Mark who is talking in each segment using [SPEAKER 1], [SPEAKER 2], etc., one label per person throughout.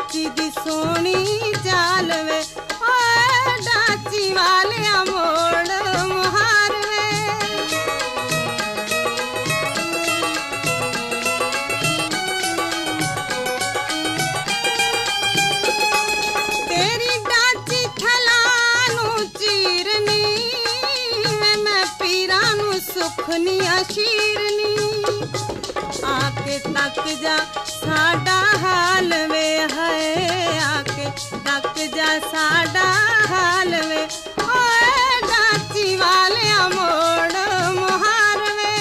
[SPEAKER 1] डाची दी सोनी चाल वे, ओए डाची वालिया मोड़ मुहार वे। तेरी डाची थलानू चीरनी वे, मैं पीरा नू सुखनी अशीरनी। आके तक जा साडा हाल वे, है आके तक जा साडा हाल वे, ओए डाची वालिया मोड़ मुहार वे।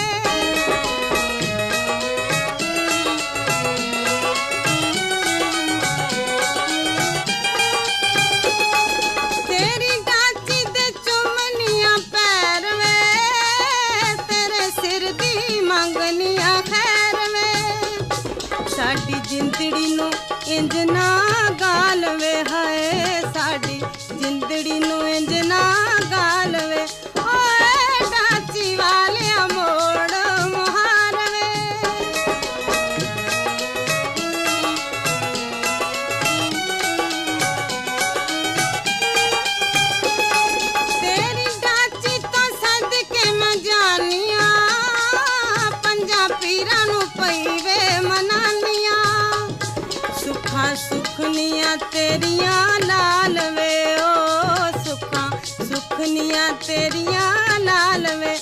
[SPEAKER 1] तेरी डाची दे चुमनिया पैर वे, तेरे सिर दी मंगनिया खैर वे। साडी जिंदड़ी नू इंज ना गाल वे, हाय साडी जिंदड़ी नू इंज ना गाल वे, ओए डाची वालिया मोड़ मुहार वे। तेरी डाची तो सदके मैं जानिया, पंजा पीरा नू पई वे मनानिया। सुखा सुखनिया तेरिया लाल वे, ओ सुखा सुखनिया तेरिया लाल वे।